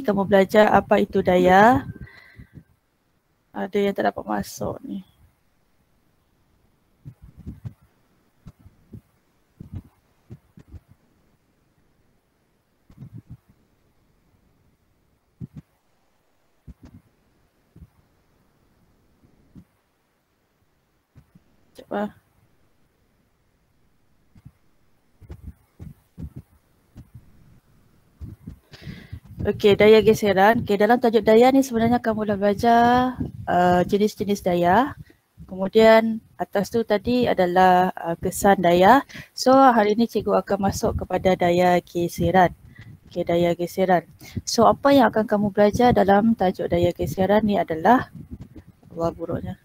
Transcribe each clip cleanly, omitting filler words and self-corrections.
kamu belajar apa itu daya. Ada yang tak dapat masuk ni. Sekejap lah. Okey, daya geseran. Okey, dalam tajuk daya ni sebenarnya kamu dah belajar jenis-jenis daya. Kemudian atas tu tadi adalah kesan daya. So hari ini cikgu akan masuk kepada daya geseran. Okey, daya geseran. So apa yang akan kamu belajar dalam tajuk daya geseran ni adalah wah buruknya.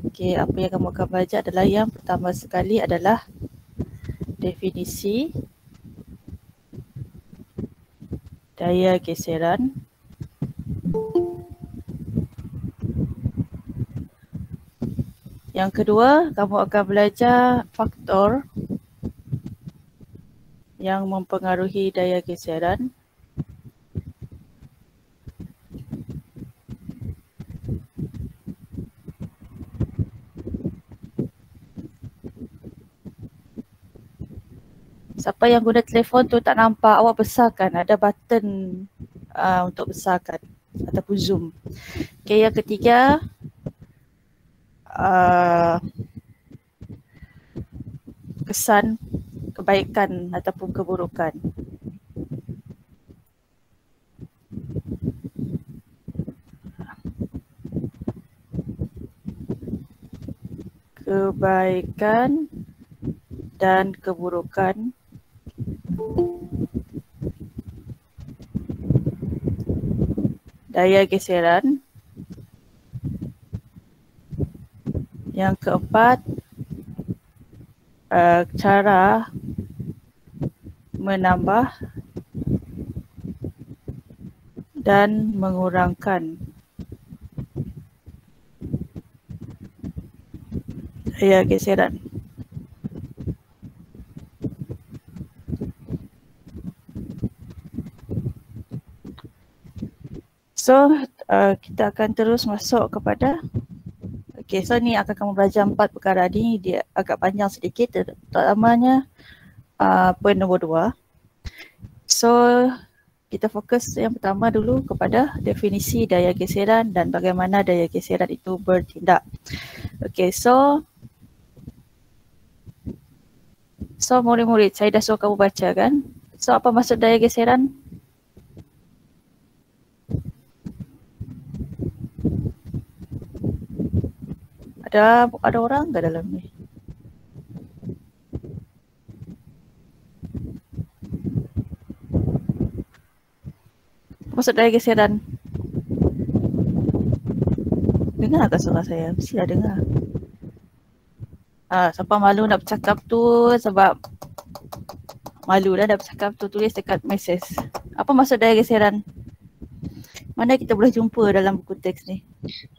Okey, apa yang kamu akan belajar adalah yang pertama sekali adalah definisi daya geseran. Yang kedua, kamu akan belajar faktor yang mempengaruhi daya geseran. Siapa yang guna telefon tu tak nampak, awak besarkan, ada button untuk besarkan ataupun zoom. Okay, yang ketiga, kesan kebaikan ataupun keburukan. Kebaikan dan keburukan daya geseran. Yang keempat, cara menambah dan mengurangkan daya geseran. So, kita akan terus masuk kepada okay, so ni akan kamu belajar 4 perkara ni, dia agak panjang sedikit, terutamanya poin nombor 2. So, kita fokus yang pertama dulu kepada definisi daya geseran dan bagaimana daya geseran itu bertindak. Okay, so murid-murid, saya dah suruh kamu baca kan? So, apa maksud daya geseran? Ada orang ke dalam ni? Maksud daya geseran? Dengar tak suara saya? Mestilah dengar. Siapa malu nak bercakap tu sebab malu dah nak bercakap tu, tulis dekat mesej. Apa maksud daya geseran? Mana kita boleh jumpa dalam buku teks ni?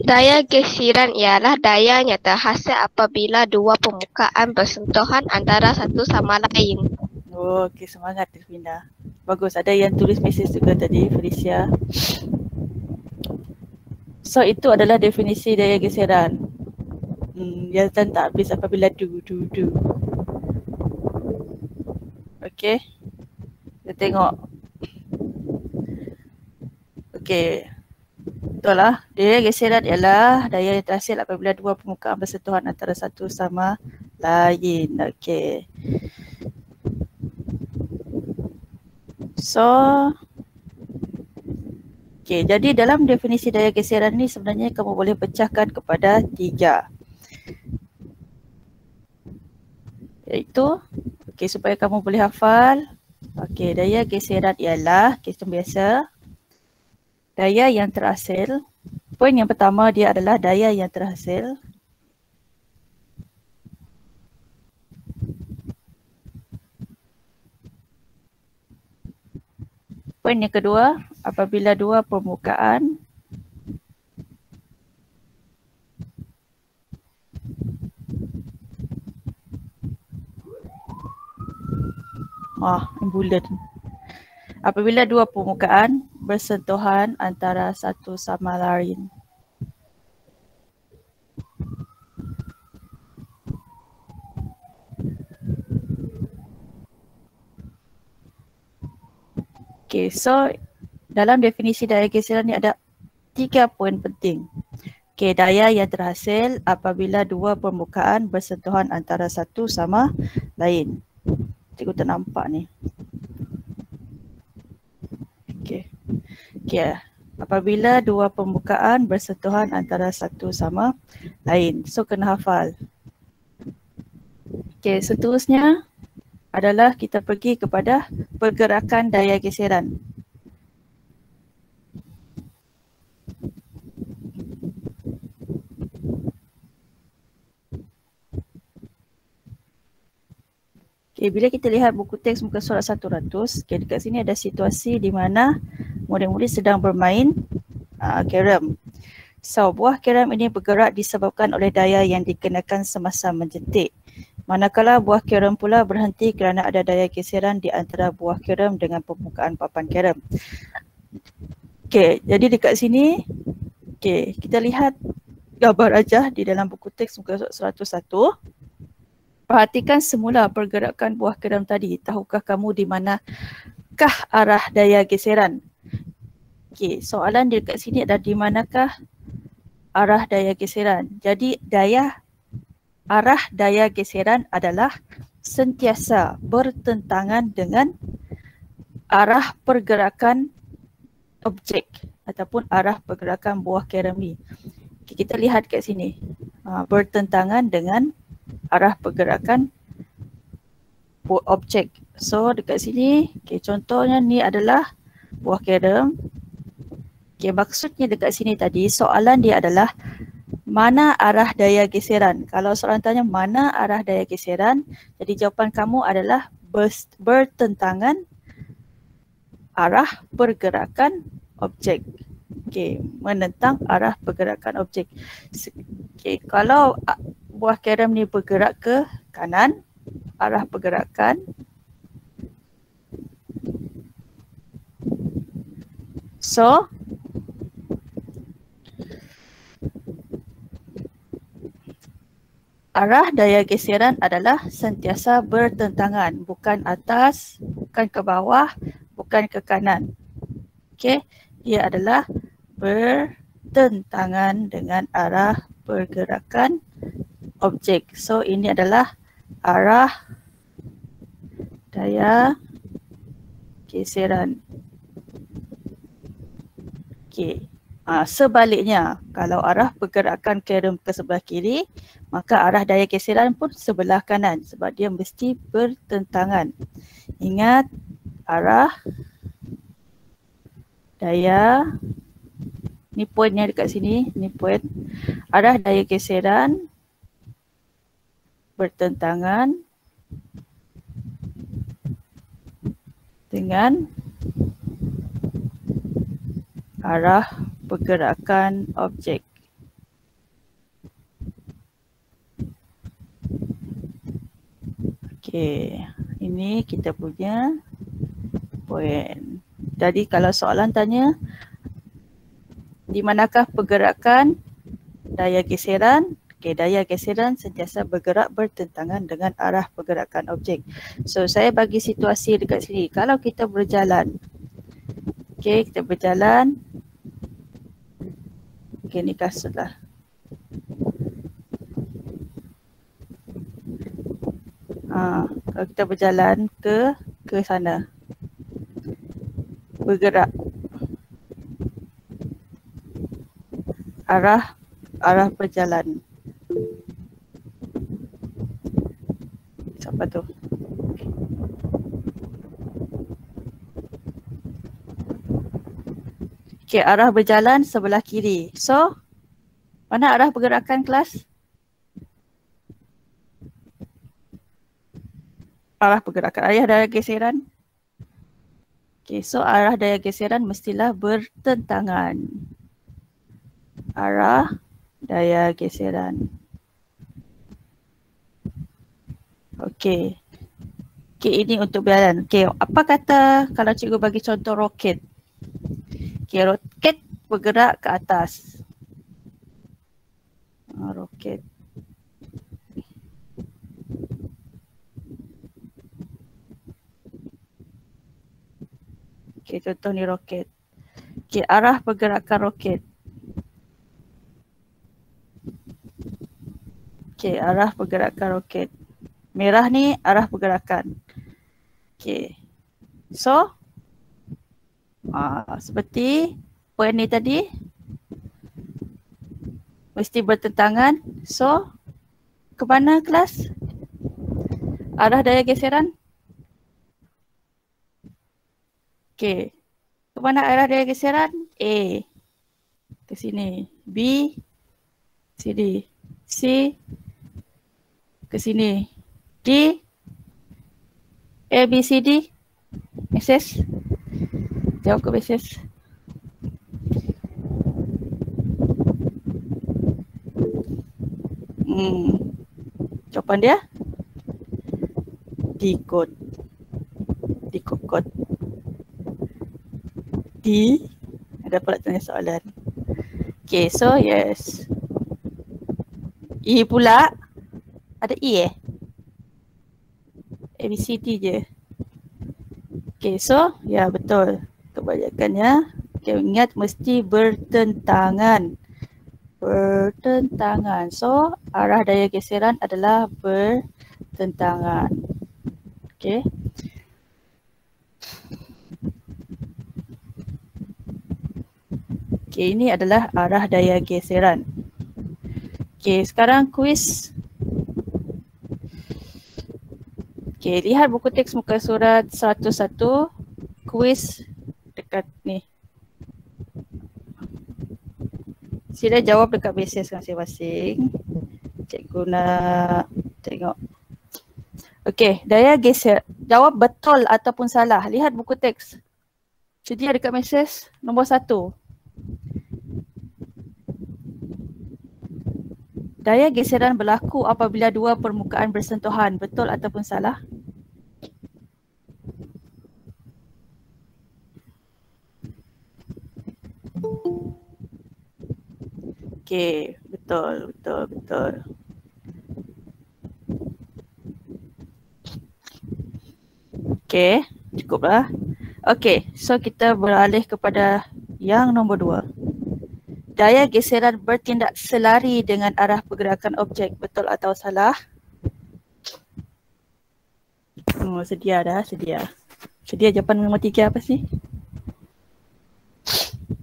Daya geseran ialah daya yang terhasil apabila dua permukaan bersentuhan antara satu sama lain. Oh, okey, semangat Tirvinda. Bagus, ada yang tulis mesej juga tadi, Felicia. So, itu adalah definisi daya geseran. Yang tak habis apabila do. Okey. Kita tengok. Okey. Betul lah. Daya geseran ialah daya yang terhasil apabila dua permukaan bersentuhan antara satu sama lain. Okey. So, okey, jadi dalam definisi daya geseran ni sebenarnya kamu boleh pecahkan kepada 3. Iaitu, okey, supaya kamu boleh hafal. Okey, daya geseran ialah, sistem biasa, daya yang terhasil. Poin yang pertama dia adalah daya yang terhasil. Poin yang kedua, apabila dua permukaan bulat. Apabila dua permukaan bersentuhan antara satu sama lain. Okay, so dalam definisi daya geseran ni ada 3 poin penting. Okay, daya yang terhasil apabila dua permukaan bersentuhan antara satu sama lain. Cikgu tak nampak ni. Okay. Okay. Apabila dua permukaan bersentuhan antara satu sama lain. So kena hafal. Okay, seterusnya adalah kita pergi kepada pergerakan daya geseran. Okay, bila kita lihat buku teks muka surat 100, okay, dekat sini ada situasi di mana murid-murid sedang bermain carom. So, buah carom ini bergerak disebabkan oleh daya yang dikenakan semasa menjentik. Manakala buah carom pula berhenti kerana ada daya geseran di antara buah carom dengan permukaan papan carom. Okay, jadi dekat sini, okay, kita lihat gambar aja di dalam buku teks muka surat 101. Perhatikan semula pergerakan buah carom tadi. Tahukah kamu di manakah arah daya geseran? Okey, soalan di dekat sini adalah di manakah arah daya geseran. Jadi arah daya geseran adalah sentiasa bertentangan dengan arah pergerakan objek ataupun arah pergerakan buah carom ni. Okay, kita lihat kat sini. Bertentangan dengan arah pergerakan objek. So dekat sini, okay, contohnya ni adalah buah carom. Okay, maksudnya dekat sini tadi soalan dia adalah mana arah daya geseran. Kalau soalan tanya mana arah daya geseran, jadi jawapan kamu adalah bertentangan arah pergerakan objek. Okay, menentang arah pergerakan objek. Okay, kalau buah carom ni bergerak ke kanan, arah pergerakan. So, arah daya geseran adalah sentiasa bertentangan, bukan atas, bukan ke bawah, bukan ke kanan. Okey, ia adalah bertentangan dengan arah pergerakan objek. So ini adalah arah daya geseran. Okey. Sebaliknya, kalau arah pergerakan carom ke sebelah kiri, maka arah daya geseran pun sebelah kanan sebab dia mesti bertentangan. Ingat, arah daya, ni poinnya dekat sini, ni poin. Arah daya geseran bertentangan dengan arah pergerakan objek. Okey, ini kita punya poin. Jadi kalau soalan tanya di manakah pergerakan daya geseran? Okey, daya geseran sentiasa bergerak bertentangan dengan arah pergerakan objek. So saya bagi situasi dekat sini. Kalau kita berjalan, okey, kita berjalan. Okey, ni kasut lah. Kalau kita berjalan ke sana, bergerak arah berjalan. Siapa tu? Okey, arah berjalan sebelah kiri. So, mana arah pergerakan kelas? Arah pergerakan arah daya geseran. Okey, so arah daya geseran mestilah bertentangan. Arah daya geseran. Okey. Okey, ini untuk berjalan. Okey, apa kata kalau cikgu bagi contoh roket? Okay, roket bergerak ke atas. Roket. Okay, contoh ni roket. Okay, arah pergerakan roket. Okay, arah pergerakan roket. Merah ni arah pergerakan. Okay. So, seperti poin ni tadi, mesti bertentangan. So, ke mana kelas? Arah daya geseran? Okay. Ke mana arah daya geseran? A. Ke sini. B. Sini. C. Ke sini. D. A, B, C, D. Mrs. Jawab ke Mrs. Jawapan dia? Dikot. Dikokot. D. Ada pula tanya soalan. Okay, so yes. E pula. Ada E A, B, C, D je. Okay, so ya betul. Kebanyakannya, okay, ingat mesti bertentangan. Bertentangan. So, arah daya geseran adalah bertentangan. Okay. Okay, ini adalah arah daya geseran. Okay, sekarang kuis. Okay, lihat buku teks muka surat 101. Kuis dekat ni. Sila jawab dekat basis masing-masing. Cikgu nak tengok. Okay, daya geser. Jawab betul ataupun salah. Lihat buku teks. Sedia dekat mesej nombor 1. Daya geseran berlaku apabila dua permukaan bersentuhan. Betul ataupun salah? Okay, betul. Okay, cukuplah. Okay, so kita beralih kepada yang nombor 2. Daya geseran bertindak selari dengan arah pergerakan objek. Betul atau salah? Sedia dah, sedia. Sedia jawapan nombor 3 apa sih?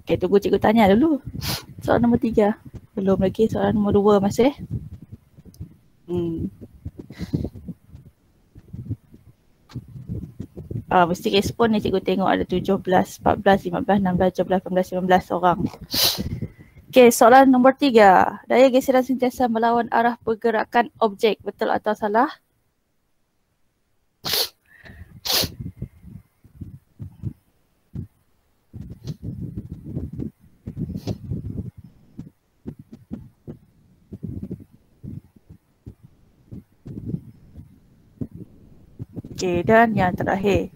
Okay, tunggu cikgu tanya dulu. Soalan nombor 3. Belum lagi, soalan nombor 2 masih. Mesti respon ni cikgu tengok ada 17, 14, 15, 16, 17, 18, 19 orang. Okay, soalan nombor 3. Daya geseran sentiasa melawan arah pergerakan objek. Betul atau salah? Okay, dan yang terakhir.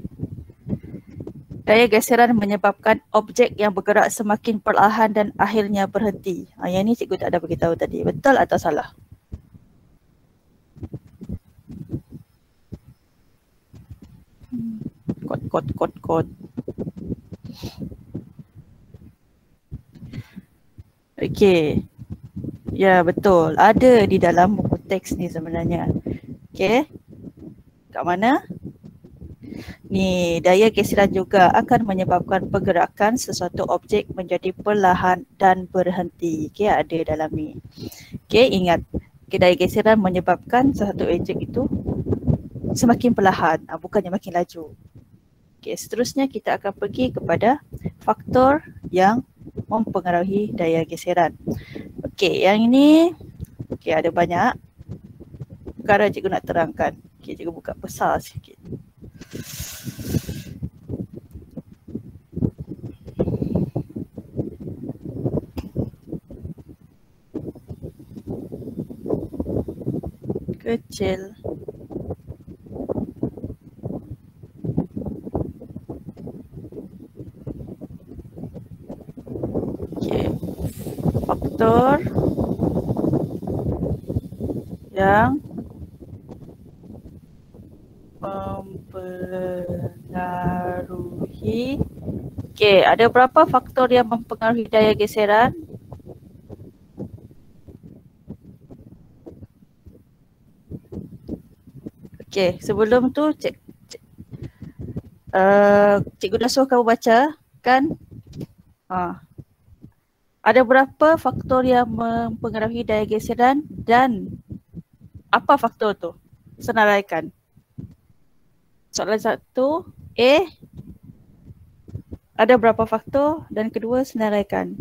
Daya geseran menyebabkan objek yang bergerak semakin perlahan dan akhirnya berhenti. Yang ni cikgu tak ada beritahu tadi. Betul atau salah? Kot. Okay. Ya, betul. Ada di dalam buku teks ni sebenarnya. Okay. Kat mana? Ni, daya geseran juga akan menyebabkan pergerakan sesuatu objek menjadi perlahan dan berhenti. Okay, ada dalam ni. Okay, ingat. Okay, daya geseran menyebabkan sesuatu objek itu semakin perlahan, bukannya makin laju. Okay, seterusnya kita akan pergi kepada faktor yang mempengaruhi daya geseran. Okay, yang ini okay, ada banyak perkara cikgu nak terangkan. Okay, cikgu buka besar sikit. Kecil. faktor yang mempengaruhi. Okey, ada berapa faktor yang mempengaruhi daya geseran? Okey, sebelum tu cikgu dah suruh kamu baca kan? Ada berapa faktor yang mempengaruhi daya geseran dan apa faktor tu? Senaraikan. Soalan 1, A, ada berapa faktor, dan kedua senaraikan.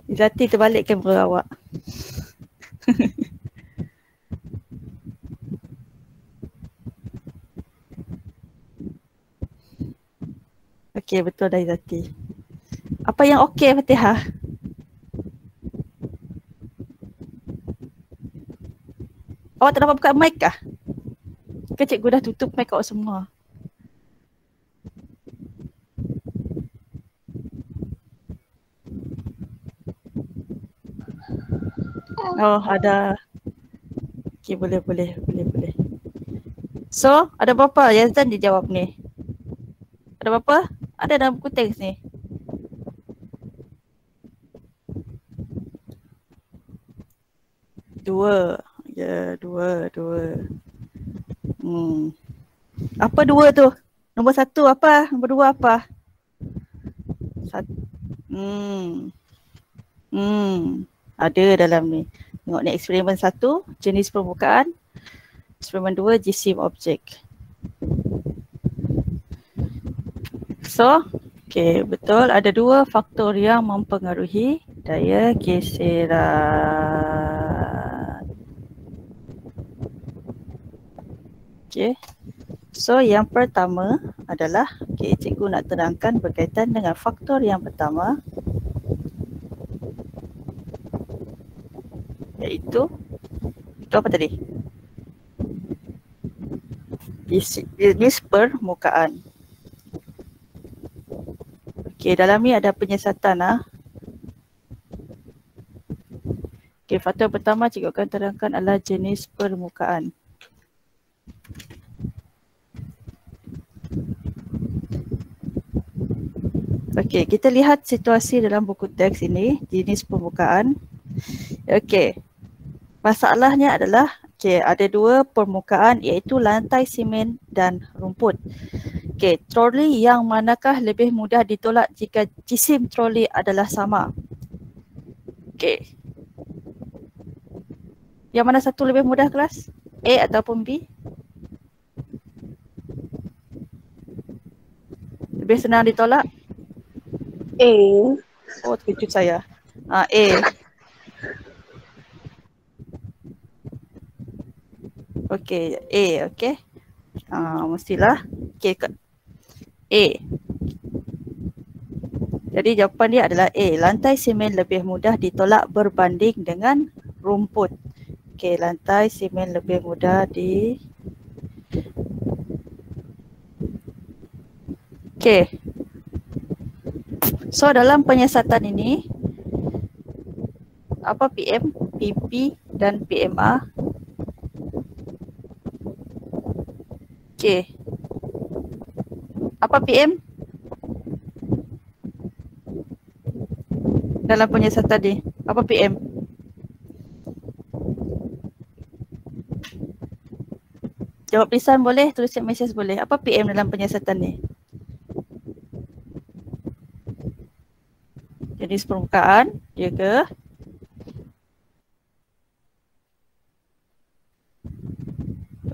Izati terbalik kamera awak. Okey, betul dah Izati. Apa yang okey Fatihah? Awak tak dapat buka mic kah? Ke cikgu dah tutup mic awak semua? Oh, ada. Okey, boleh. So, ada berapa? Yazdan dia jawab ni. Ada berapa? Ada dalam buku teks ni. Dua. Ya, dua. Apa dua tu? Nombor 1 apa? Nombor 2 apa? Ada dalam ni. Tengok ni eksperimen 1, jenis permukaan. Eksperimen 2, jisim objek. So, okey, betul. Ada dua faktor yang mempengaruhi daya geseran. Okey. So, yang pertama adalah, cikgu nak terangkan berkaitan dengan faktor yang pertama, iaitu apa tadi? Jenis permukaan. Okey, dalam ni ada penyiasatan . Okey, faktor pertama cikgu akan terangkan adalah jenis permukaan. Okey, kita lihat situasi dalam buku teks ini, jenis permukaan. Okey, masalahnya adalah ada dua permukaan iaitu lantai simen dan rumput. Okey, troli yang manakah lebih mudah ditolak jika jisim troli adalah sama? Okey. Yang mana satu lebih mudah kelas? A ataupun B? Lebih senang ditolak? A. Oh, terkejut saya. A. Okey, A, okey. Mestilah. Okey, A. Jadi jawapan dia adalah A. Lantai simen lebih mudah ditolak berbanding dengan rumput. Okey, lantai simen lebih mudah Okey. So dalam penyiasatan ini, apa PM, PP dan PMA? Okey. Apa PM? Dalam penyiasatan ni, apa PM? Jawab lisan boleh, tulis mesej boleh. Apa PM dalam penyiasatan ni? Jenis permukaan, dia ke?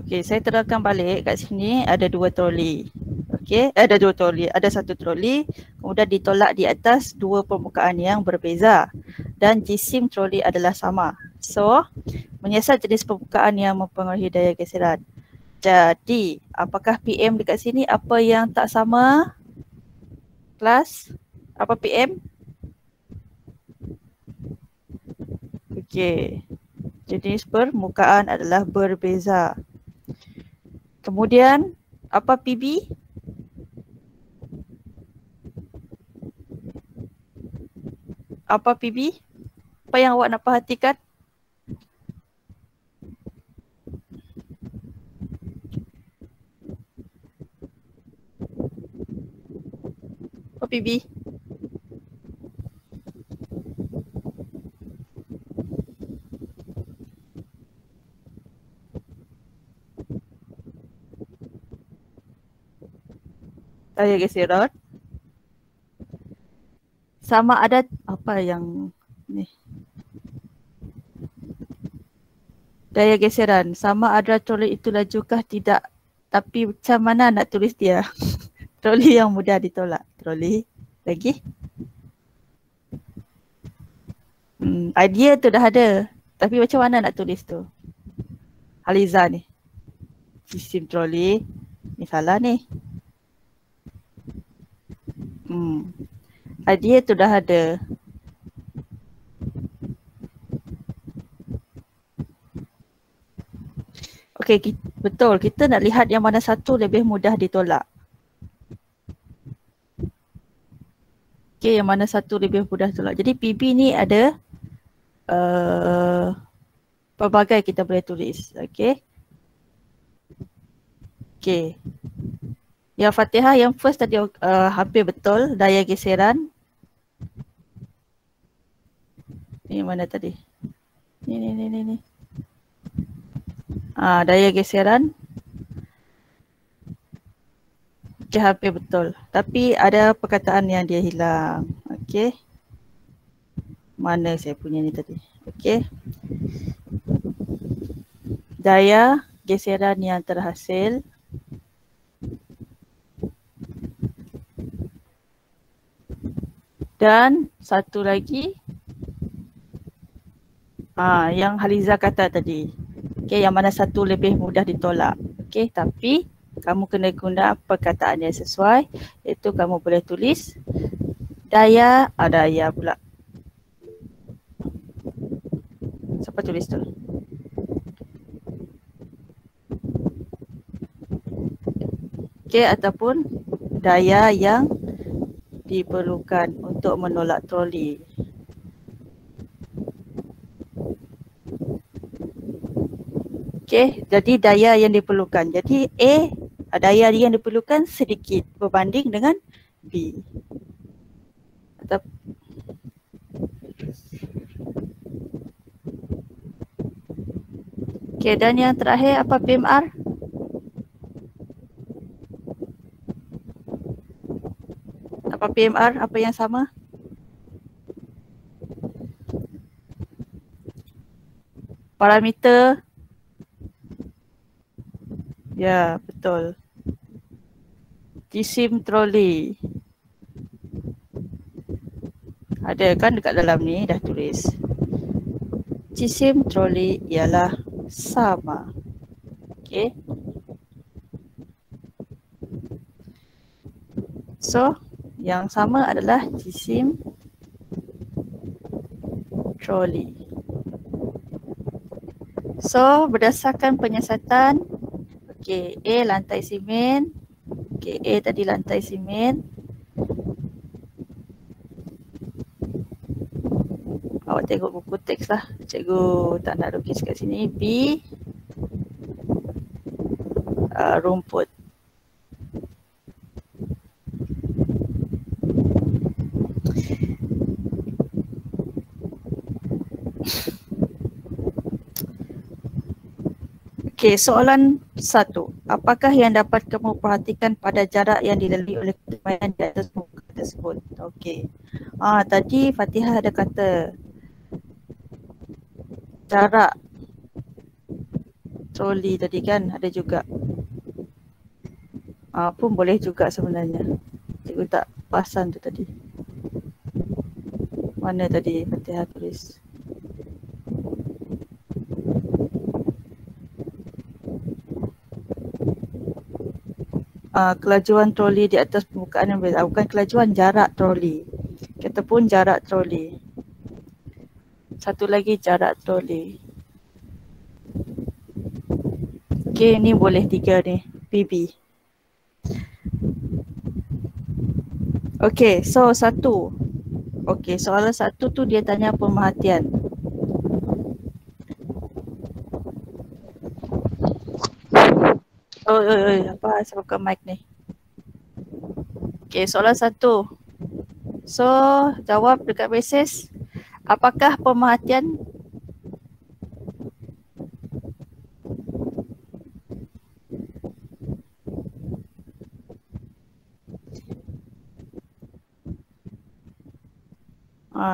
Okey, saya terangkan balik kat sini ada dua troli. Okey, ada dua troli, ada satu troli kemudian ditolak di atas dua permukaan yang berbeza dan jisim troli adalah sama. So, menyiasat jenis permukaan yang mempengaruhi daya geseran. Jadi, apakah PM dekat sini apa yang tak sama? Kelas, apa PM? Okey, jenis permukaan adalah berbeza. Kemudian, apa PB? Apa PB? Apa yang awak nak perhatikan? Apa PB? Daya geseran. Sama ada apa yang ni? Daya geseran. Sama ada troli itu lajukah tidak. Tapi macam mana nak tulis dia? Troli yang mudah ditolak. Troli. Lagi? Idea tu dah ada. Tapi macam mana nak tulis tu? Haliza ni. Sistem troli. Ni salah ni. Idea tu dah ada. Okey, betul. Kita nak lihat yang mana satu lebih mudah ditolak. Okey, yang mana satu lebih mudah ditolak. Jadi PB ni ada pelbagai kita boleh tulis. Okey. Okey. Yang Fatihah yang first tadi hampir betul. Daya geseran. Ni mana tadi? Ni. Daya geseran. Okay, hampir betul. Tapi ada perkataan yang dia hilang. Okay. Mana saya punya ni tadi? Okay. Daya geseran yang terhasil. Dan satu lagi. Yang Haliza kata tadi. Okay, yang mana satu lebih mudah ditolak. Okay, tapi kamu kena guna perkataan yang sesuai. Iaitu kamu boleh tulis daya, daya pula. Siapa tulis tu? Okay, ataupun daya yang diperlukan untuk menolak troli. Okay, jadi daya yang diperlukan. Jadi A, daya yang diperlukan sedikit berbanding dengan B. Okay, dan yang terakhir apa PMR? Apa PMR? Apa yang sama? Parameter. Ya, betul. Jisim troli. Ada kan dekat dalam ni dah tulis. Jisim troli ialah sama. Okay. So, yang sama adalah jisim troli. So, berdasarkan penyiasatan, okay, A lantai simen. Okay, A tadi lantai simen. Awak tengok buku teks lah. Cikgu tak nak lukis kat sini. B, rumput. Okey, soalan 1. Apakah yang dapat kamu perhatikan pada jarak yang dilalui oleh ketebalan di atas muka tersebut? Okey. Tadi Fatihah ada kata jarak troli tadi kan, ada juga. Pun boleh juga sebenarnya. Cikgu tak perasan tu tadi. Mana tadi Fatihah tulis? Kelajuan troli di atas permukaan yang berbeza. Bukan kelajuan, jarak troli. Kita pun jarak troli. Satu lagi jarak troli. Okey, ni boleh 3 ni. PB. Okey, so 1. Okey, soalan satu tu dia tanya pemerhatian. Apa saya buka mic ni. Okey, soalan satu. So, jawab dekat mesej. Apakah pemerhatian?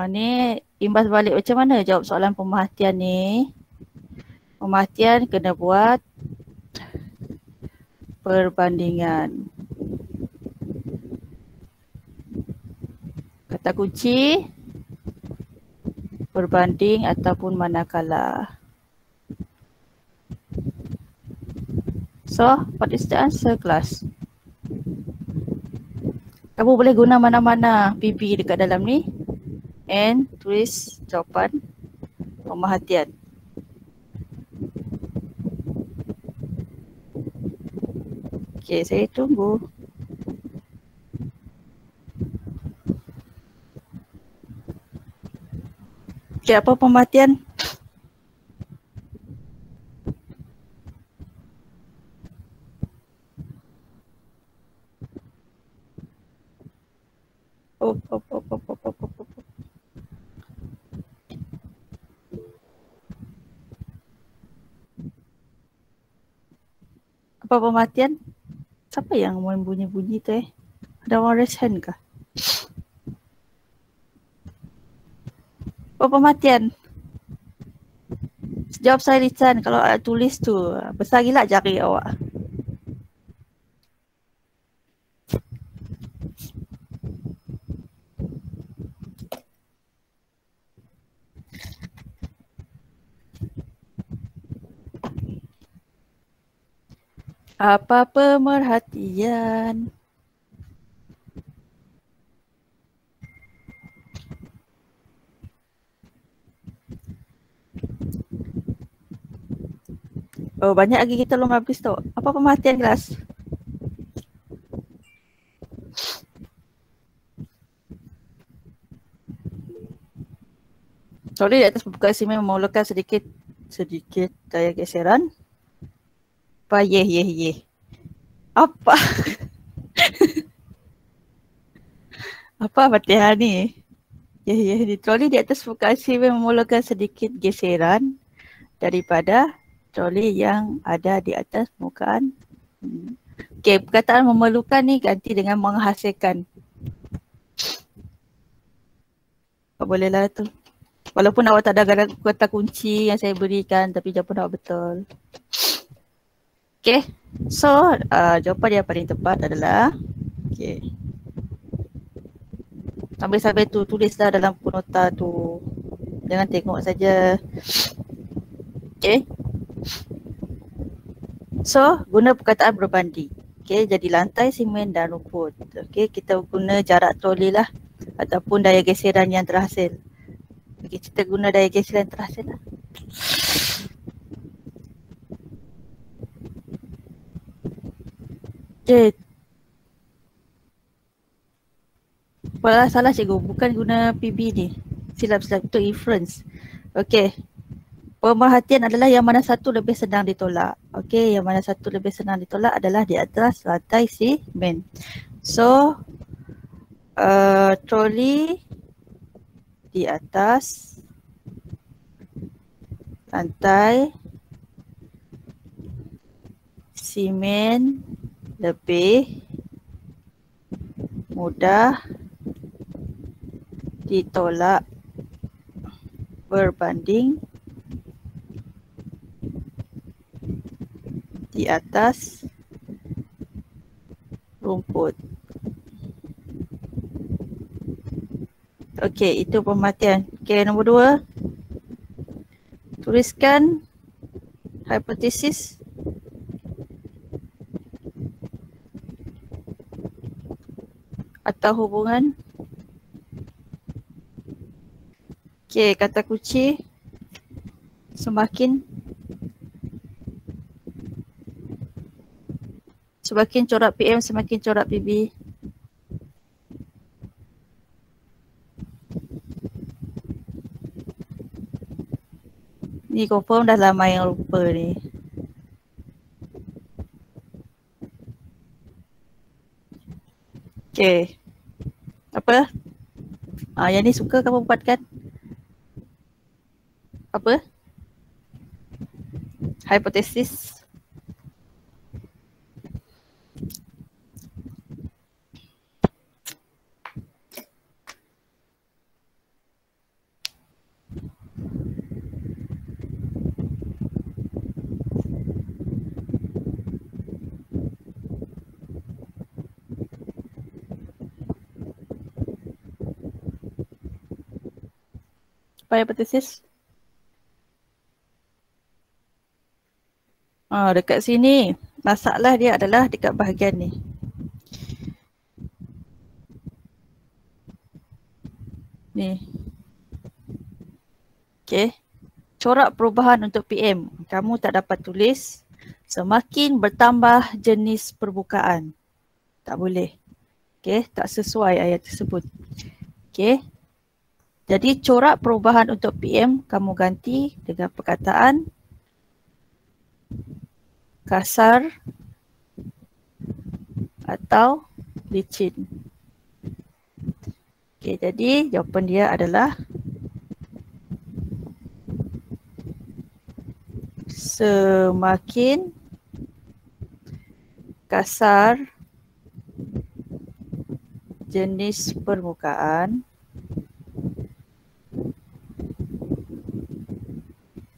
Ni imbas balik macam mana jawab soalan pemerhatian ni. Pemerhatian kena buat perbandingan. Kata kunci berbanding ataupun manakala. So, what is the answer, class? Kamu boleh guna mana-mana PB dekat dalam ni and tulis jawapan pemerhatian. Okey, saya tunggu. Okey, apa pemerhatian? Apa pemerhatian? Siapa yang main bunyi-bunyi tu Ada orang raise hand kah? Apa pemerhatian? Jawab saya Lican, kalau tulis tu besar gila jari awak. Apa pemerhatian? Oh, banyak lagi kita belum habis tu. Apa pemerhatian kelas? Sorry, di atas pembukaan sini memerlukan sedikit daya geseran. Apa ye. Apa? Apa Fatihah ni? Ye ni. Troli di atas pembukaan sini memerlukan sedikit geseran daripada troli yang ada di atas permukaan. Okey, perkataan memerlukan ni ganti dengan menghasilkan. Bolehlah tu. Walaupun awak tak ada kata kunci yang saya berikan, tapi jawapan awak betul. Okey, so jawapan yang paling tepat adalah okey. Sambil-sambil tu tulislah dalam buku nota tu. Jangan tengok saja. Okey. So, guna perkataan berbanding. Okey, jadi lantai, simen dan rumput. Okey, kita guna jarak troli lah ataupun daya geseran yang terhasil. Okey, kita guna daya geseran yang terhasil lah. Okey. Salah cikgu, bukan guna PB ni. Silap itu inference. Okey. Pemerhatian adalah yang mana satu lebih senang ditolak. Okey, yang mana satu lebih senang ditolak adalah di atas lantai simen. So, troli di atas lantai simen lebih mudah ditolak berbanding di atas rumput. Okey, itu pemerhatian. Okey, nombor 2. Tuliskan hipotesis atau hubungan. Okey, kata kunci semakin corak PM semakin corak PB. Ni confirm dah lama yang lupa ni. Okay. Apa? Yang ni suka kamu buat kan? Apa? Hipotesis. Apa hipotesis? Dekat sini. Masalah dia adalah dekat bahagian ni. Ni. Okay. Corak perubahan untuk PM. Kamu tak dapat tulis semakin bertambah jenis permukaan. Tak boleh. Okay. Tak sesuai ayat tersebut. Okay. Jadi corak perubahan untuk PM kamu ganti dengan perkataan kasar atau licin. Okay, jadi jawapan dia adalah semakin kasar jenis permukaan,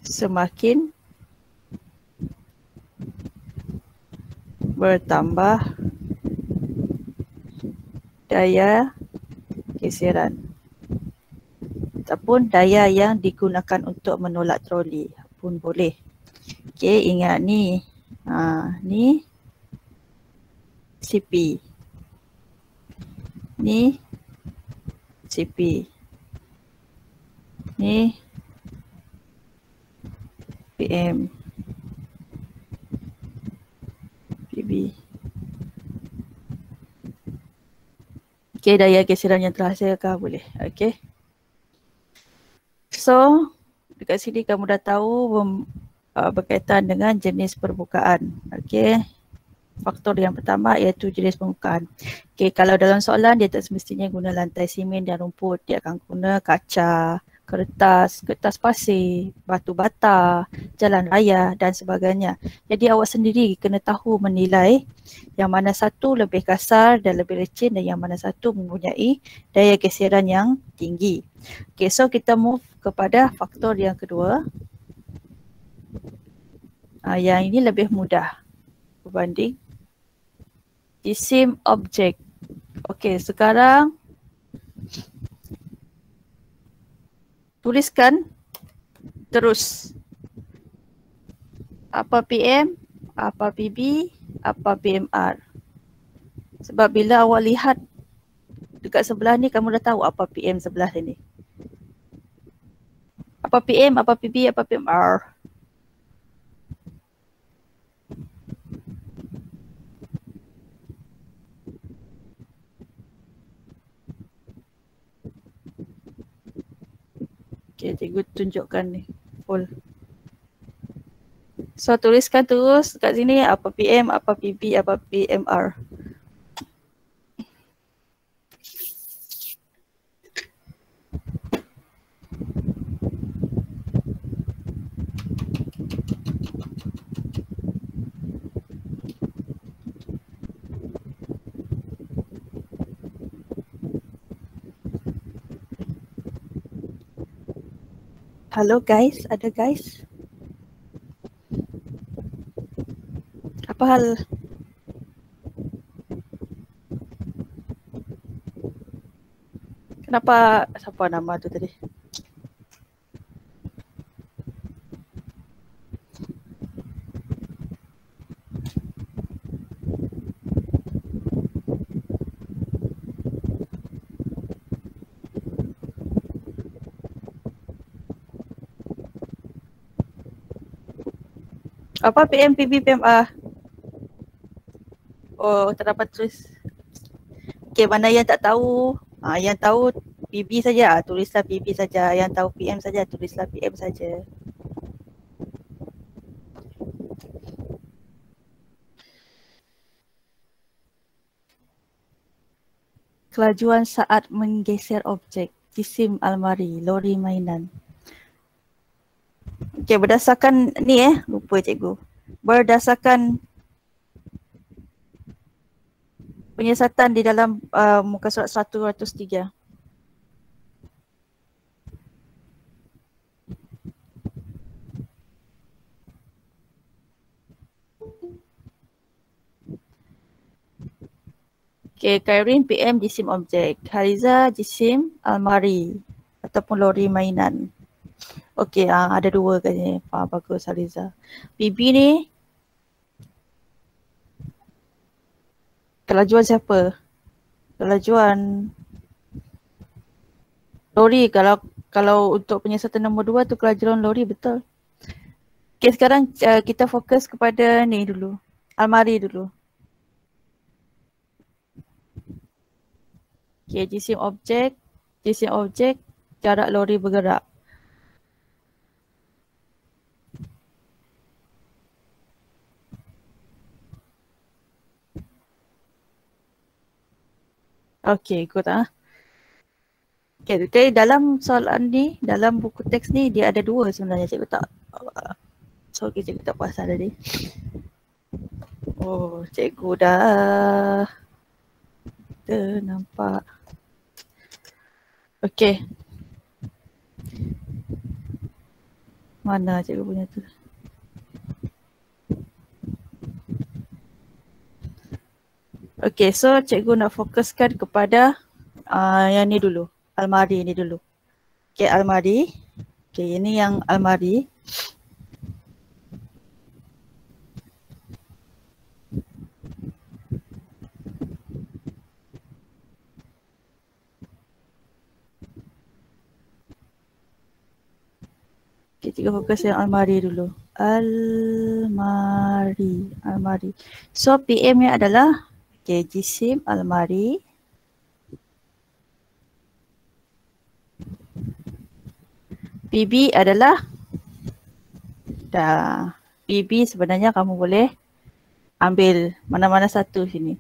semakin bertambah daya geseran ataupun daya yang digunakan untuk menolak troli pun boleh. Okey, ingat ni. Ni CP. Ni CP. Ni PM. PB. Okey, daya geseran yang terhasilkan boleh. Okey. So, dekat sini kamu dah tahu berkaitan dengan jenis permukaan. Okey. Faktor yang pertama iaitu jenis permukaan. Okey, kalau dalam soalan dia tak semestinya guna lantai simen dan rumput. Dia akan guna kaca, kertas pasir, batu bata, jalan raya dan sebagainya. Jadi awak sendiri kena tahu menilai yang mana satu lebih kasar dan lebih licin dan yang mana satu mempunyai daya geseran yang tinggi. Okay, so kita move kepada faktor yang kedua. Yang ini lebih mudah berbanding jisim objek. Okay, sekarang tuliskan terus apa PM, apa PB, apa PMR. Sebab bila awak lihat dekat sebelah ni kamu dah tahu apa PM sebelah sini. Apa PM, apa PB, apa PMR. Okay, cikgu tunjukkan ni full. So tuliskan terus kat sini apa PM, apa PB, apa PMR. Halo guys, ada guys? Apa hal? Kenapa, siapa nama tu tadi? Apa PM, PB, PMR? Oh, tak dapat tulis. Okay, mana yang tak tahu? Yang tahu PB saja, tulislah PB saja. Yang tahu PM saja, tulislah PM saja. kelajuan saat menggeser objek, jisim, almari, lori mainan. Okey, berdasarkan ni lupa cikgu. Berdasarkan penyiasatan di dalam muka surat 103. Okay, Kairin PM jisim objek, Hariza jisim almari ataupun lori mainan. Okey, ada dua katanya. Bagus Hariza. PB ni kelajuan siapa? Kelajuan lori. Kalau untuk penyiasatan nombor 2 tu kelajuan lori, betul. Okey, sekarang kita fokus kepada ni dulu. Almari dulu. Okey, jisim objek, jarak lori bergerak. Okey, ikut Okay, dalam soalan ni, dalam buku teks ni dia ada dua sebenarnya, cikgu tak. So, okay, cikgu tak perasan tadi. Oh, cikgu dah nampak. Okay. Mana cikgu punya tu? Okay, so cikgu nak fokuskan kepada yang ni dulu. Almari ni dulu. Okay, almari. Okay, ini yang almari. Okay, cikgu fokus yang almari dulu. Almari. So, PM-nya adalah okay, jisim almari. PB adalah PB sebenarnya kamu boleh ambil mana-mana satu sini.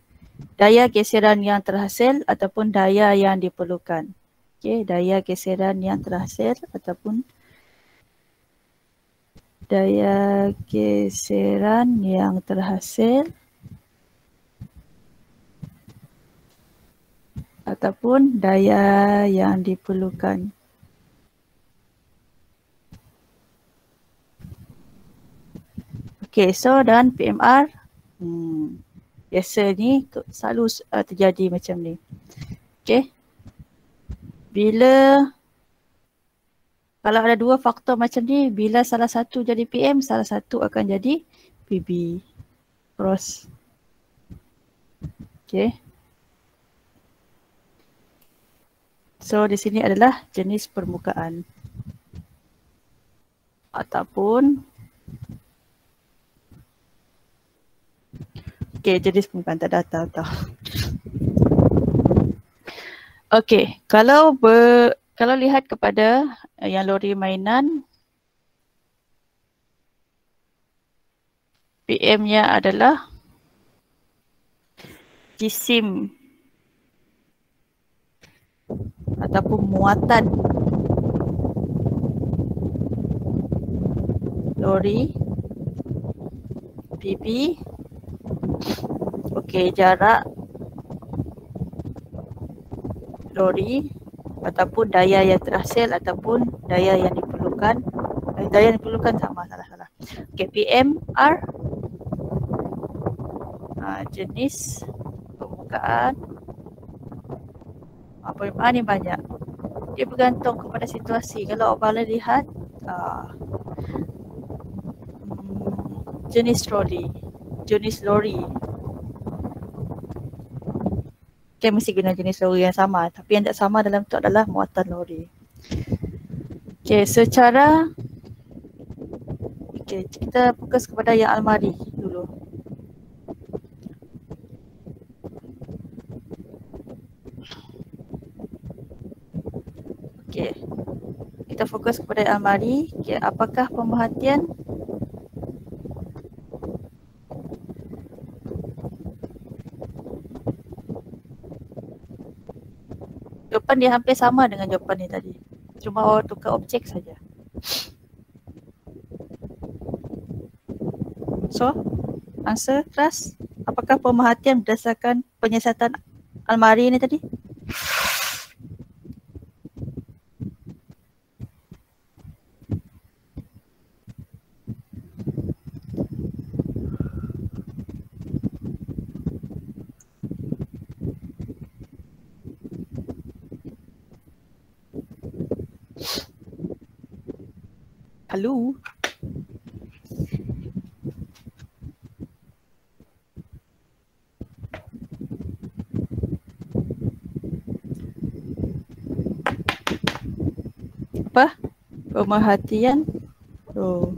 Daya geseran yang terhasil ataupun daya yang diperlukan. Okey, daya geseran yang terhasil ataupun daya geseran yang terhasil ataupun daya yang diperlukan. Okay, so dan PMR biasa ni selalu terjadi macam ni. Okay. Kalau ada dua faktor macam ni, bila salah satu jadi PM, salah satu akan jadi PB. Cross. Okay. So di sini adalah jenis permukaan. Ataupun okay, jenis permukaan tak ada tahu. Okay, kalau lihat kepada yang lori mainan, PM-nya adalah jisim ataupun muatan lori, PB. Okey, jarak lori ataupun daya yang terhasil ataupun daya yang diperlukan. Daya yang diperlukan salah. Okey, PMR jenis permukaan. PMR ni banyak. Dia bergantung kepada situasi. Kalau Abang lihat jenis lori. Kita mesti guna jenis lori yang sama, tapi yang tak sama dalam tu adalah muatan lori. Okay, kita fokus kepada yang almari dulu. Okay, kita fokus kepada almari. Okay, apakah pemerhatian? jawapan dia hampir sama dengan jawapan ni tadi. Cuma awak tukar objek saja. So, answer kelas. Apakah pemerhatian berdasarkan penyiasatan almari ni tadi? Halo? Apa? Pemerhatian? Oh,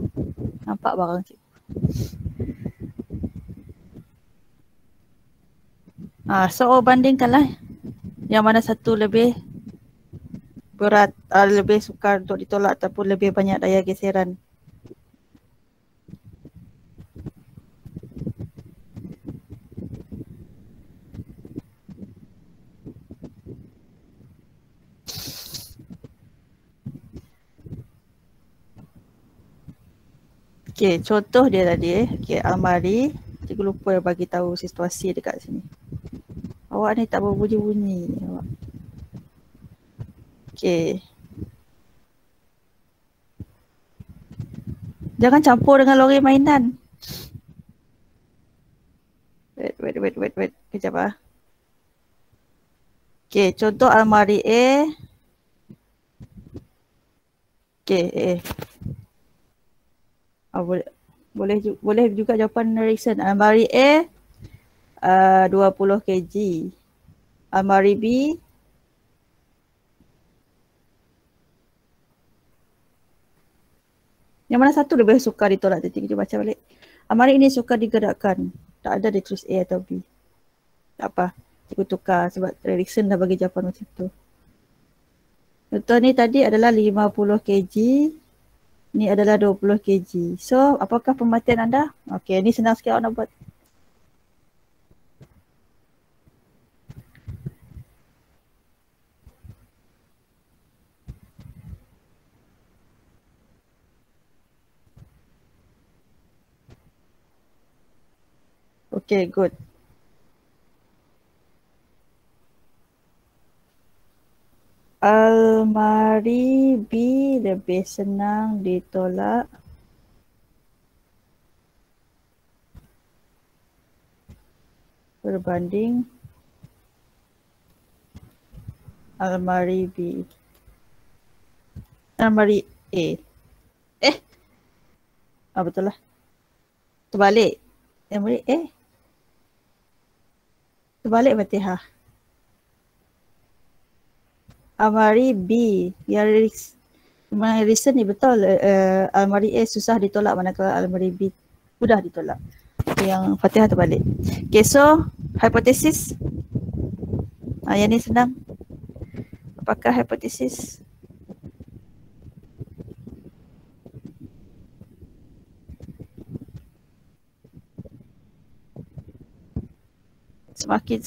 nampak barang cikgu. So bandingkanlah yang mana satu lebih berat, lebih sukar untuk ditolak ataupun lebih banyak daya geseran. Okey, contoh dia tadi. Okey, almari. Cikgu lupa bagi tahu situasi dekat sini. Awak ni tak berbunyi-bunyi. Okey. Jangan campur dengan lori mainan. Wait. Kejap ah. Okey, contoh almari A. Okey, boleh juga jawapan Erikson. Almari A 20 kg. Almari B yang mana satu lebih sukar ditolak tadi? Kita baca balik. Almari ini sukar digerakkan. Tak ada dia tulis A atau B. Tak apa. Cikgu tukar sebab Erikson dah bagi jawapan macam tu. Contoh ni tadi adalah 50 kg. Ni adalah 20 kg. So, apakah pemerhatian anda? Okey, ni senang sikit awak nak buat. Okay, good. Almari B lebih senang ditolak. Berbanding almari B. Almari A. Betul lah. Terbalik. Almari A. Terbalik Fatihah. Almari B. Yang reason ni betul. Almari A susah ditolak manakala almari B mudah ditolak. Yang Fatihah terbalik. Okay, so hipotesis. Yang ni senang. Apakah hipotesis? Semakin.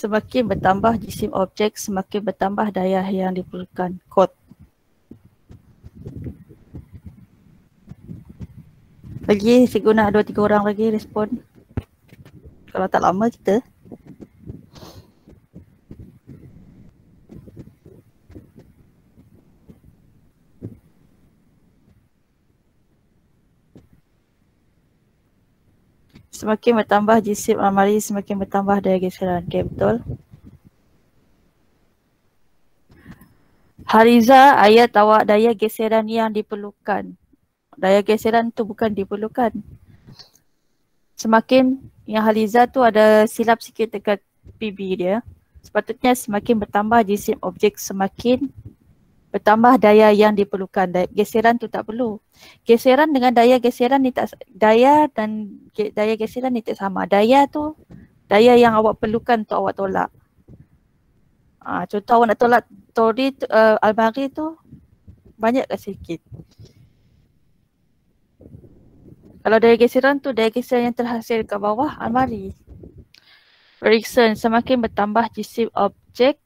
Semakin bertambah jisim objek, semakin bertambah daya yang diperlukan. Quote. Lagi cikgu nak 2-3 orang lagi respon. Kalau tak lama kita. Semakin bertambah jisim almari, semakin bertambah daya geseran. Okay, betul. Hariza, ayat awak daya geseran yang diperlukan. Daya geseran tu bukan diperlukan. Semakin yang Haliza tu ada silap sikit dekat PB dia. Sepatutnya semakin bertambah jisim objek, semakin bertambah daya yang diperlukan. Geseran tu tak perlu. Geseran dengan daya geseran ni tak, daya dan daya geseran ni tak sama. Daya tu daya yang awak perlukan untuk awak tolak. Contoh awak nak tolak tori almari tu banyak ke sikit. Kalau daya geseran tu daya geseran yang terhasil kat bawah almari. Erikson, semakin bertambah jisim objek,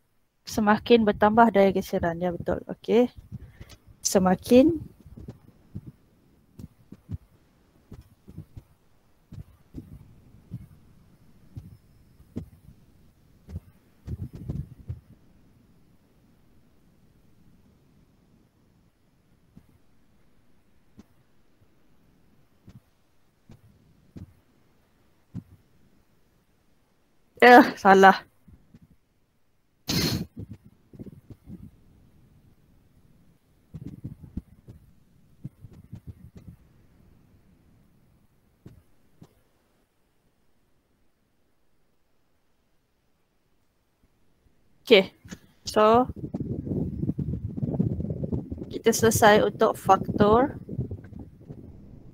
semakin bertambah daya geseran. Ya betul. Okey. Semakin salah. Okay, so kita selesai untuk faktor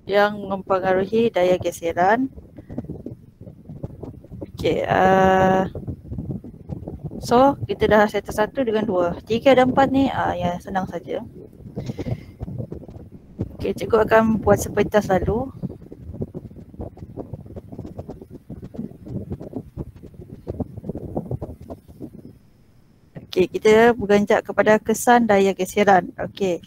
yang mempengaruhi daya geseran. Okay, so kita dah settle 1 dengan 2. 3 dan 4 ni ya senang saja. Okay, cikgu akan buat seperti selalu. Okey, kita beranjak kepada kesan daya geseran. Okey.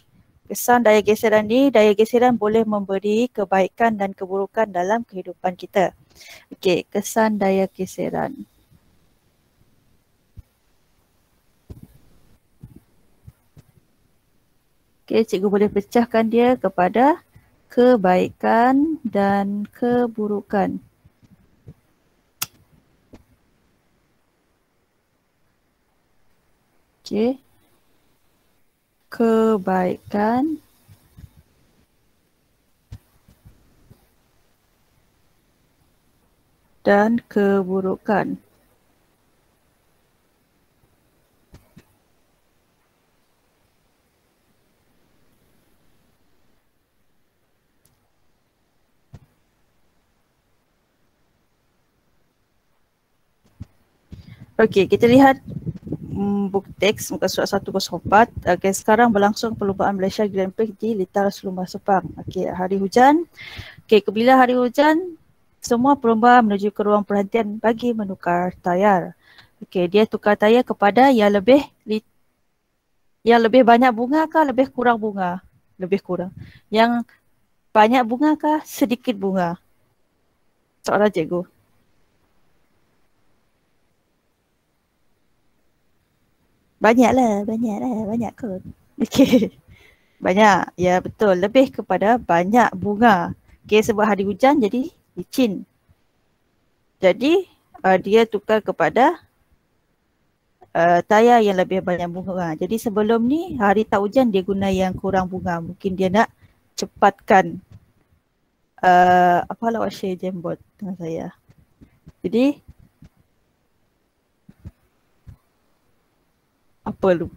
Kesan daya geseran ni, daya geseran boleh memberi kebaikan dan keburukan dalam kehidupan kita. Okey, kesan daya geseran. Okey, cikgu boleh pecahkan dia kepada kebaikan dan keburukan. Okey. Kebaikan dan keburukan. Okey, kita lihat buku teks muka surat 104. Okay, sekarang berlangsung perlumbaan Malaysia Grand Prix di Lintas Lumba Sepang. Okey, hari hujan. Okey, bila hari hujan, semua perlumba menuju ke ruang perhentian bagi menukar tayar. Okey, dia tukar tayar kepada yang lebih banyak bunga kah lebih kurang bunga? Lebih kurang. Yang banyak bunga kah sedikit bunga? Soalan cikgu. Banyaklah, banyak kot. Okey. Banyak, ya betul. Lebih kepada banyak bunga. Okey, sebab hari hujan jadi licin. Jadi dia tukar kepada tayar yang lebih banyak bunga. Jadi sebelum ni hari tak hujan dia guna yang kurang bunga. Mungkin dia nak cepatkan apalah awak share Jamboard dengan saya. Jadi apa lu?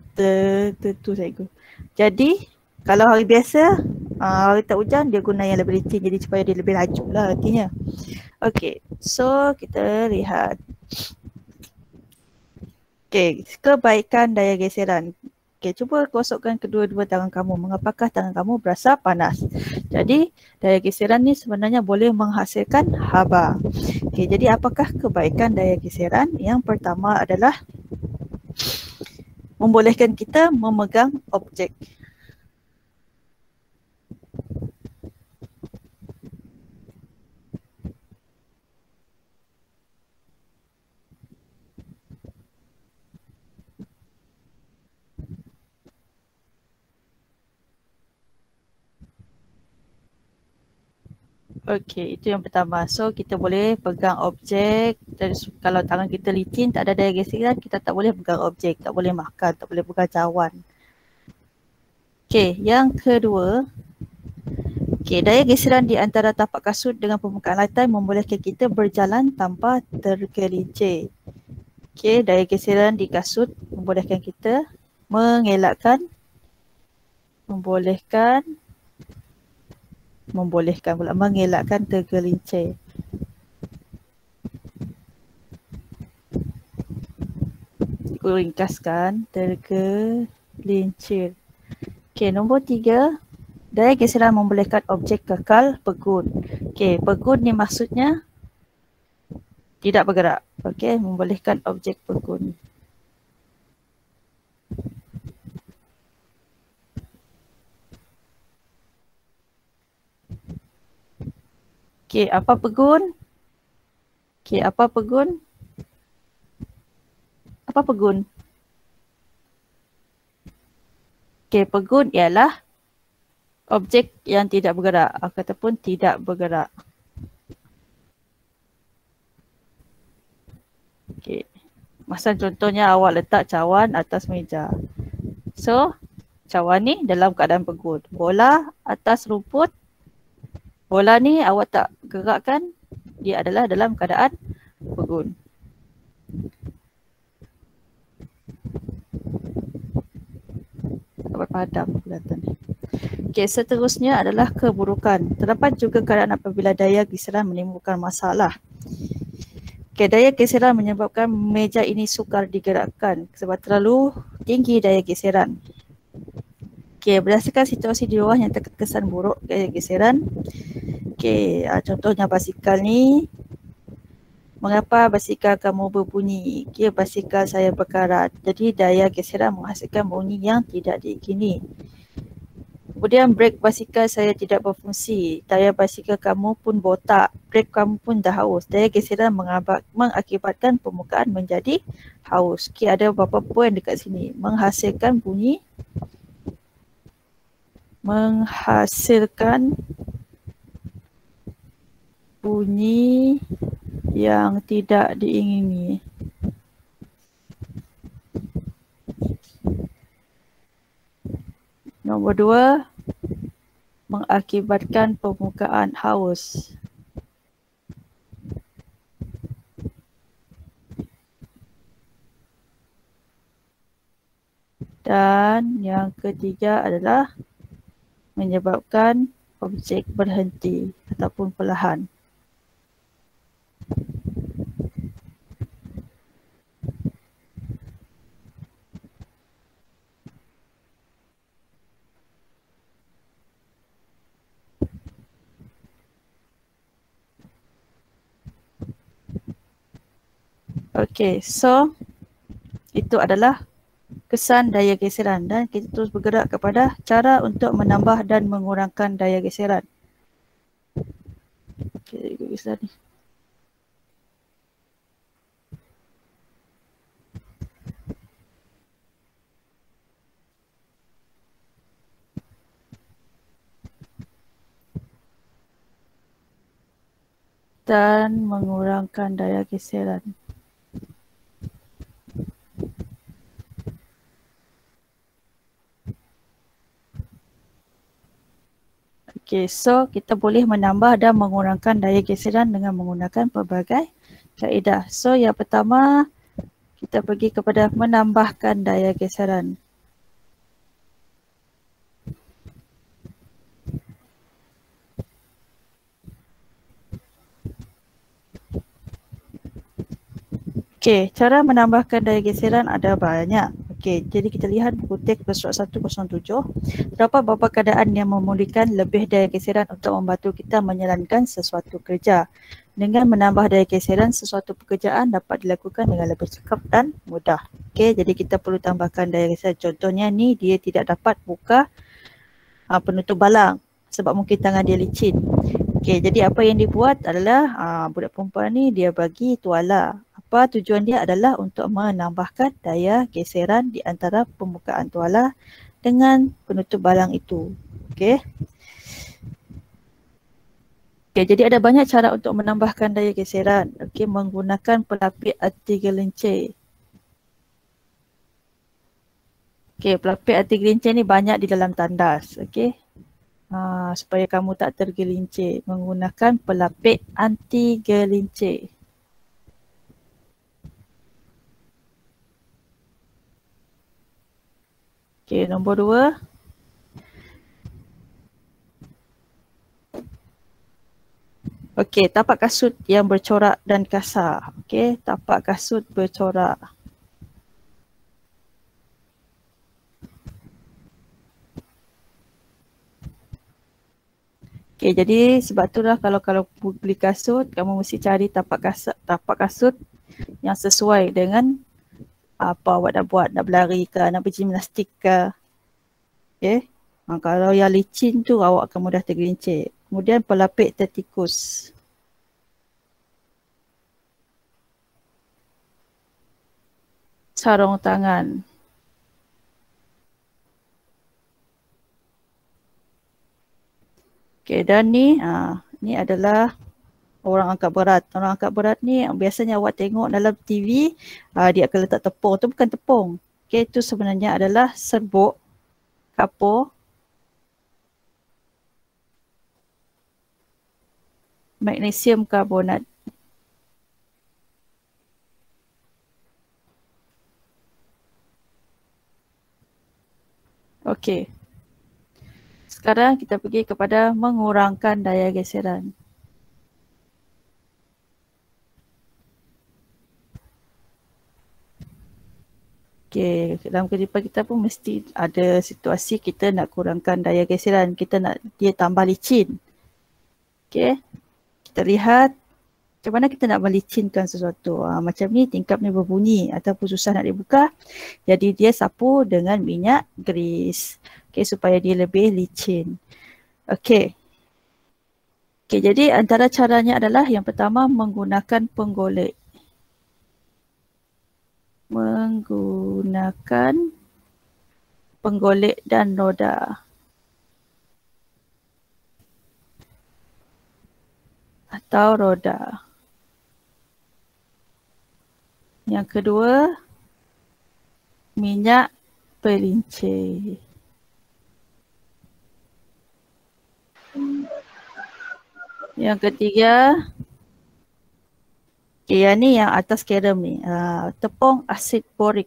Tentu cikgu. Jadi kalau hari biasa, hari tak hujan dia guna yang lebih licin jadi supaya dia lebih laju lah artinya. Okay, so kita lihat. Okay, kebaikan daya geseran. Okay, cuba gosokkan kedua-dua tangan kamu. Mengapakah tangan kamu berasa panas? Jadi daya geseran ni sebenarnya boleh menghasilkan haba. Okay, jadi apakah kebaikan daya geseran? Yang pertama adalah membolehkan kita memegang objek. Okey, itu yang pertama. So, kita boleh pegang objek. Dan kalau tangan kita licin, tak ada daya geseran, kita tak boleh pegang objek. Tak boleh makan, tak boleh pegang cawan. Okey, yang kedua. Okey, daya geseran di antara tapak kasut dengan permukaan lantai membolehkan kita berjalan tanpa tergelincir. Okey, daya geseran di kasut membolehkan kita mengelakkan membolehkan pula, mengelakkan tergelincir. Aku ringkaskan, tergelincir. Okey, nombor 3. Daya geseran membolehkan objek kekal pegun. Okey, pegun ni maksudnya tidak bergerak. Okey, membolehkan objek pegun. Okey, apa pegun? Okey, apa pegun? Apa pegun? Okey, pegun ialah objek yang tidak bergerak ataupun tidak bergerak. Okey. Masa contohnya awak letak cawan atas meja. So, cawan ni dalam keadaan pegun. Bola atas rumput. Bola ni awak tak gerakkan, dia adalah dalam keadaan pegun. Dapat padam kelihatan ni. Okey, seterusnya adalah keburukan. Terdapat juga keadaan apabila daya geseran menimbulkan masalah. Okey, daya geseran menyebabkan meja ini sukar digerakkan sebab terlalu tinggi daya geseran. Okey, berdasarkan situasi di bawah yang terkesan buruk daya geseran. Okey, contohnya basikal ni. Mengapa basikal kamu berbunyi? Okey, basikal saya berkarat. Jadi daya geseran menghasilkan bunyi yang tidak diingini. Kemudian brek basikal saya tidak berfungsi. Tayar basikal kamu pun botak. Brek kamu pun dah haus. Daya geseran mengakibatkan permukaan menjadi haus. Okey, ada beberapa poin dekat sini. Menghasilkan bunyi yang tidak diingini. Nombor 2, mengakibatkan permukaan haus. Dan yang ketiga adalah menyebabkan objek berhenti ataupun perlahan. Okey, so itu adalah kesan daya geseran dan kita terus bergerak kepada cara untuk menambah dan mengurangkan daya geseran. Okey, ikut geseran ni. Dan mengurangkan daya geseran. Okey, so kita boleh menambah dan mengurangkan daya geseran dengan menggunakan pelbagai kaedah. So yang pertama, kita pergi kepada menambahkan daya geseran. Okey, cara menambahkan daya geseran ada banyak. Okey, jadi kita lihat buku teks bersurat 107. Terdapat beberapa keadaan yang memulihkan lebih daya geseran untuk membantu kita menjalankan sesuatu kerja. Dengan menambah daya geseran, sesuatu pekerjaan dapat dilakukan dengan lebih cepat dan mudah. Okey, jadi kita perlu tambahkan daya geseran. Contohnya ni, dia tidak dapat buka penutup balang sebab mungkin tangan dia licin. Okey, jadi apa yang dibuat adalah budak perempuan ni dia bagi tuala. Apa tujuan dia adalah untuk menambahkan daya geseran di antara permukaan tuala dengan penutup balang itu. Okey. Okey, jadi ada banyak cara untuk menambahkan daya geseran. Okey, menggunakan pelapis anti gelincir. Okey, pelapis anti gelincir ni banyak di dalam tandas. Okey. Supaya kamu tak tergelincir, menggunakan pelapis anti gelincir. Okey, nombor 2, Okey, tapak kasut yang bercorak dan kasar. Okey, tapak kasut bercorak. Okey, jadi sebab itulah kalau beli kasut, kamu mesti cari tapak kasut yang sesuai dengan apa awak nak buat, nak berlari ke, nak bergimnastik ke. Okey. Kalau yang licin tu awak akan mudah tergelincir. Kemudian pelapik tertikus. Sarung tangan. Okey, dan ni adalah orang angkat berat. Orang angkat berat ni biasanya awak tengok dalam TV, dia akan letak tepung. Tu bukan tepung. Okey, itu sebenarnya adalah serbuk kapur magnesium karbonat. Okey. Sekarang kita pergi kepada mengurangkan daya geseran. Okey, dalam kehidupan kita pun mesti ada situasi kita nak kurangkan daya geseran, kita nak dia tambah licin. Okey, kita lihat macam mana kita nak melicinkan sesuatu. Macam ni tingkap ni berbunyi ataupun susah nak dibuka, jadi dia sapu dengan minyak grease. Okey, supaya dia lebih licin. Okey. Okey, jadi antara caranya adalah yang pertama menggunakan penggolek. Menggunakan penggolek dan roda atau roda. Yang kedua, minyak pelincir. Yang ketiga, yang ni yang atas kerem ni, tepung asid borik.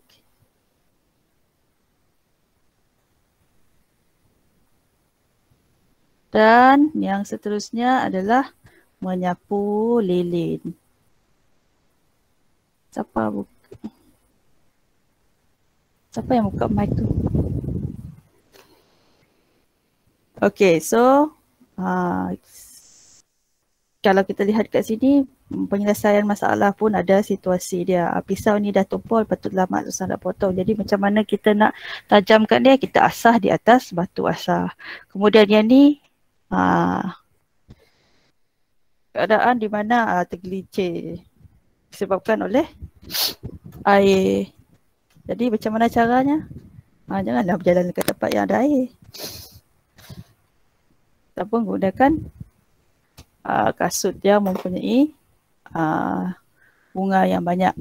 Dan yang seterusnya adalah menyapu lilin. Siapa yang buka mic tu? Okay, so kalau kita lihat kat sini, penyelesaian masalah pun ada situasi dia. Pisau ni dah tumpul, patut lama susah nak potong. Jadi macam mana kita nak tajamkan dia, kita asah di atas batu asah. Kemudian yang ni, keadaan di mana tergelincir disebabkan oleh air. Jadi macam mana caranya? Janganlah berjalan ke tempat yang ada air. Ataupun gunakan kasut yang mempunyai bunga yang banyak.